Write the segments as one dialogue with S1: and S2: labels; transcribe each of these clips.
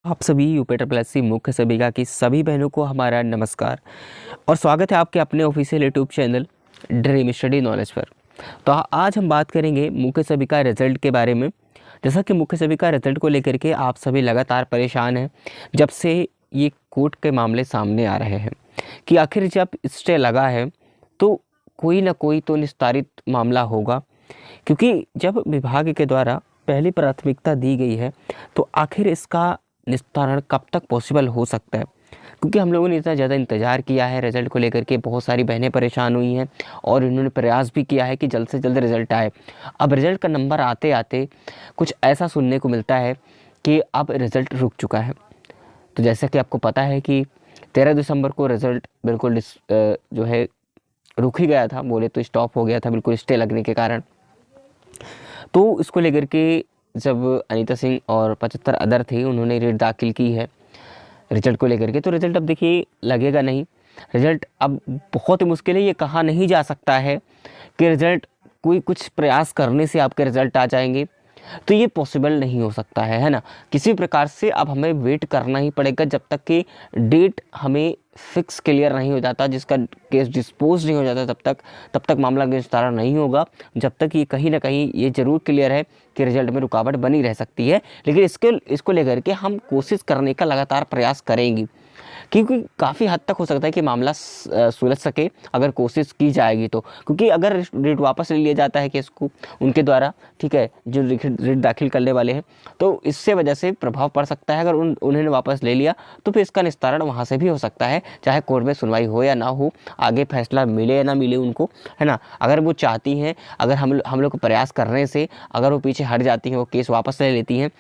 S1: आप सभी यूपी मुख्य सभिका की सभी बहनों को हमारा नमस्कार और स्वागत है आपके अपने official YouTube channel dream study knowledge पर। तो आज हम बात करेंगे मुख्य सभिका रिजल्ट के बारे में। जैसा कि मुख्य सभिका रिजल्ट को लेकर के आप सभी लगातार परेशान हैं जब से ये कोर्ट के मामले सामने आ रहे हैं कि आखिर जब स्टे लगा है तो कोई ना कोई तो निस्तारित मामला होगा, क्योंकि जब विभाग के द्वारा पहली प्राथमिकता दी गई है तो आखिर इसका निस्तारण कब तक पॉसिबल हो सकता है। क्योंकि हम लोगों ने इतना ज़्यादा इंतज़ार किया है रिज़ल्ट को लेकर के, बहुत सारी बहनें परेशान हुई हैं और इन्होंने प्रयास भी किया है कि जल्द से जल्द रिज़ल्ट आए। अब रिज़ल्ट का नंबर आते आते कुछ ऐसा सुनने को मिलता है कि अब रिज़ल्ट रुक चुका है। तो जैसा कि आपको पता है कि 13 दिसंबर को रिज़ल्ट बिल्कुल जो है रुक ही गया था, बोले तो स्टॉप हो गया था बिल्कुल स्टे लगने के कारण। तो इसको लेकर के जब अनीता सिंह और 75 अदर थे उन्होंने रिट दाखिल की है रिजल्ट को लेकर के, तो रिजल्ट अब देखिए लगेगा नहीं। रिजल्ट अब बहुत ही मुश्किल है, ये कहा नहीं जा सकता है कि रिजल्ट कोई कुछ प्रयास करने से आपके रिजल्ट आ जाएंगे, तो ये पॉसिबल नहीं हो सकता है ना। किसी प्रकार से अब हमें वेट करना ही पड़ेगा जब तक कि डेट हमें फिक्स क्लियर नहीं हो जाता, जिसका केस डिस्पोज नहीं हो जाता तब तक मामला का निस्तारण नहीं होगा, जब तक ये कहीं ना कहीं ये जरूर क्लियर है कि रिजल्ट में रुकावट बनी रह सकती है। लेकिन इसको लेकर के हम कोशिश करने का लगातार प्रयास करेंगे, क्योंकि काफ़ी हद तक हो सकता है कि मामला सुलझ सके अगर कोशिश की जाएगी तो। क्योंकि अगर रिट वापस ले लिया जाता है केस को उनके द्वारा, ठीक है, जो रिट दाखिल करने वाले हैं, तो इससे वजह से प्रभाव पड़ सकता है। अगर उन्होंने वापस ले लिया तो फिर इसका निस्तारण वहाँ से भी हो सकता है, चाहे कोर्ट में सुनवाई हो या ना हो, आगे फैसला मिले या ना मिले उनको, है ना। अगर वो चाहती हैं, अगर हम लोग को प्रयास करने से अगर वो पीछे हट जाती हैं, वो केस वापस ले लेती हैं,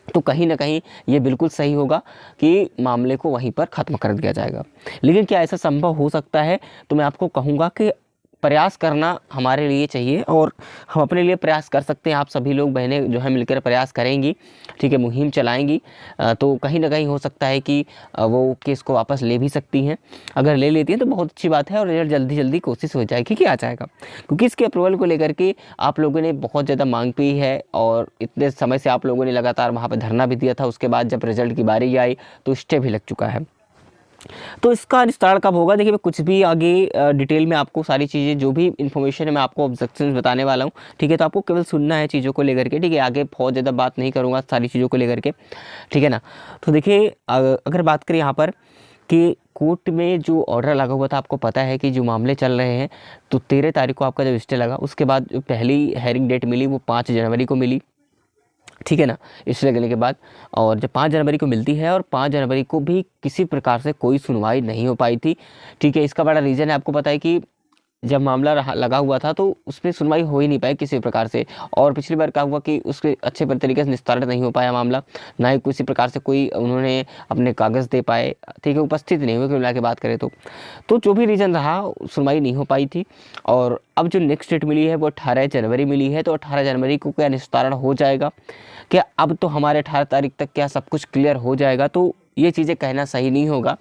S1: तो कहीं ना कहीं ये बिल्कुल सही होगा कि मामले को वहीं पर ख़त्म कर दिया जाएगा। लेकिन क्या ऐसा संभव हो सकता है? तो मैं आपको कहूँगा कि प्रयास करना हमारे लिए चाहिए और हम अपने लिए प्रयास कर सकते हैं। आप सभी लोग बहनें जो है मिलकर प्रयास करेंगी, ठीक है, मुहिम चलाएंगी, तो कहीं ना कहीं हो सकता है कि वो केस को वापस ले भी सकती हैं। अगर ले लेती हैं तो बहुत अच्छी बात है और रिजल्ट जल्दी जल्दी कोशिश हो जाएगी कि आ जाएगा। क्योंकि इसके अप्रूवल को लेकर के आप लोगों ने बहुत ज़्यादा मांग की है और इतने समय से आप लोगों ने लगातार वहाँ पर धरना भी दिया था। उसके बाद जब रिजल्ट की बारी आई तो स्टे भी लग चुका है। तो इसका निस्तारण कब होगा? देखिए, मैं कुछ भी आगे डिटेल में आपको सारी चीज़ें जो भी इन्फॉर्मेशन है मैं आपको ऑब्जेक्शंस बताने वाला हूँ, ठीक है। तो आपको केवल सुनना है चीज़ों को लेकर के, ठीक है। आगे बहुत ज़्यादा बात नहीं करूँगा सारी चीज़ों को लेकर के, ठीक है ना। तो देखिए, अगर बात करें यहाँ पर कि कोर्ट में जो ऑर्डर लगा हुआ था, आपको पता है कि जो मामले चल रहे हैं, तो 13 तारीख को आपका जब स्टे लगा, उसके बाद जो पहली हेयरिंग डेट मिली वो 5 जनवरी को मिली, ठीक है ना, स्टे लगने के बाद। और जब 5 जनवरी को मिलती है और 5 जनवरी को भी किसी प्रकार से कोई सुनवाई नहीं हो पाई थी, ठीक है। इसका बड़ा रीज़न है, आपको पता है कि जब मामला लगा हुआ था तो उसमें सुनवाई हो ही नहीं पाई किसी प्रकार से। और पिछली बार क्या हुआ कि उसके अच्छे तरीके से निस्तारण नहीं हो पाया मामला, ना ही किसी प्रकार से कोई उन्होंने अपने कागज़ दे पाए, ठीक है, उपस्थित नहीं हुए। मिला के बात करें तो जो भी रीज़न रहा, सुनवाई नहीं हो पाई थी। और अब जो नेक्स्ट डेट मिली है वो 18 जनवरी मिली है, तो 18 जनवरी को क्या निस्तारण हो जाएगा क्या? अब तो हमारे 18 तारीख तक क्या सब कुछ क्लियर हो जाएगा? तो ये चीज़ें कहना सही नहीं होगा।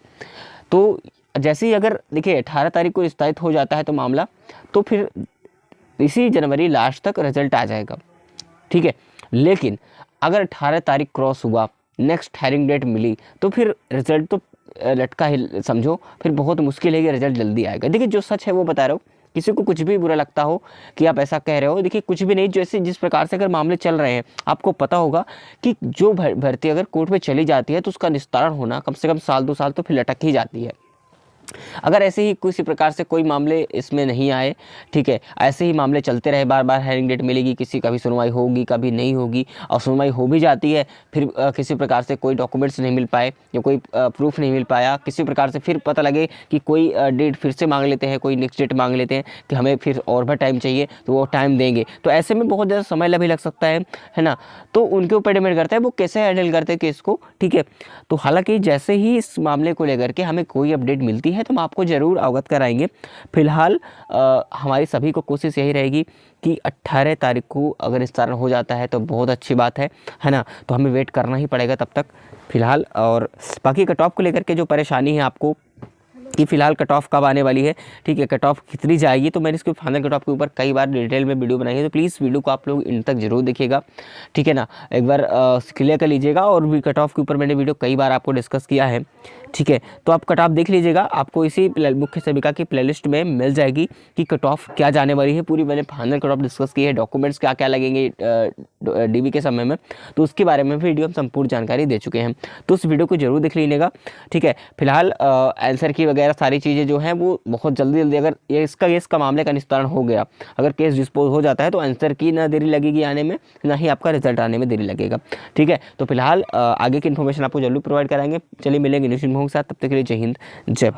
S1: तो जैसे ही अगर देखिए 18 तारीख को निस्तारित हो जाता है तो मामला, तो फिर इसी जनवरी लास्ट तक रिजल्ट आ जाएगा, ठीक है। लेकिन अगर 18 तारीख क्रॉस हुआ, नेक्स्ट हेयरिंग डेट मिली, तो फिर रिजल्ट तो लटका ही समझो, फिर बहुत मुश्किल है कि रिजल्ट जल्दी आएगा। देखिए, जो सच है वो बता रहा हूँ, किसी को कुछ भी बुरा लगता हो कि आप ऐसा कह रहे हो, देखिए कुछ भी नहीं। जैसे जिस प्रकार से अगर मामले चल रहे हैं, आपको पता होगा कि जो भर्ती अगर कोर्ट में चली जाती है तो उसका निस्तारण होना कम से कम साल 2 साल तो फिर लटक ही जाती है। अगर ऐसे ही किसी प्रकार से कोई मामले इसमें नहीं आए, ठीक है, ऐसे ही मामले चलते रहे, बार बार हेयरिंग डेट मिलेगी, किसी कभी सुनवाई होगी कभी नहीं होगी, और सुनवाई हो भी जाती है फिर किसी प्रकार से कोई डॉक्यूमेंट्स नहीं मिल पाए या कोई प्रूफ नहीं मिल पाया, किसी प्रकार से फिर पता लगे कि कोई डेट फिर से मांग लेते हैं, कोई नेक्स्ट डेट मांग लेते हैं कि हमें फिर और भी टाइम चाहिए, तो वो टाइम देंगे, तो ऐसे में बहुत ज़्यादा समय भी लग सकता है ना। तो उनके ऊपर डिपेंड करता है वो कैसे हैंडल करते हैं केस को, ठीक है। तो हालांकि जैसे ही इस मामले को लेकर के हमें कोई अपडेट मिलती है तो हम आपको ज़रूर अवगत कराएंगे। फिलहाल हमारी सभी को कोशिश यही रहेगी कि 18 तारीख को अगर निस्तारण हो जाता है तो बहुत अच्छी बात है ना। तो हमें वेट करना ही पड़ेगा तब तक फिलहाल। और बाकी कट ऑफ को लेकर के जो परेशानी है आपको कि फ़िलहाल कट ऑफ कब आने वाली है, ठीक है, कट ऑफ कितनी जाएगी। तो मैंने इसके फाइनल कट ऑफ के ऊपर कई बार डिटेल में वीडियो बनाई है, तो प्लीज़ वीडियो को आप लोग इन तक जरूर देखिएगा, ठीक है ना, एक बार क्लियर कर लीजिएगा। और भी कट ऑफ के ऊपर मैंने वीडियो कई बार आपको डिस्कस किया है, ठीक है। तो आप कट ऑफ देख लीजिएगा, आपको इसी मुख्य सेविका की प्लेलिस्ट में मिल जाएगी कि कट ऑफ क्या जाने वाली है। पूरी मैंने फाइनल कट ऑफ डिस्कस की है, डॉक्यूमेंट्स क्या क्या लगेंगे डीबी के समय में, तो उसके बारे में वीडियो हम संपूर्ण जानकारी दे चुके हैं। तो उस वीडियो को जरूर देख लीजिएगा, ठीक है। फिलहाल आंसर की वगैरह सारी चीज़ें जो हैं वो बहुत जल्दी अगर ये इसका मामले का निस्तारण हो गया, अगर केस डिस्पोज हो जाता है, तो आंसर की ना देरी लगेगी आने में, ना ही आपका रिजल्ट आने में देरी लगेगा, ठीक है। तो फिलहाल आगे की इन्फॉर्मेशन आपको जरूर प्रोवाइड कराएंगे। चलिए मिलेंगे न्यूज़ इन्फो के साथ, तब तक के लिए जय हिंद जय भारत।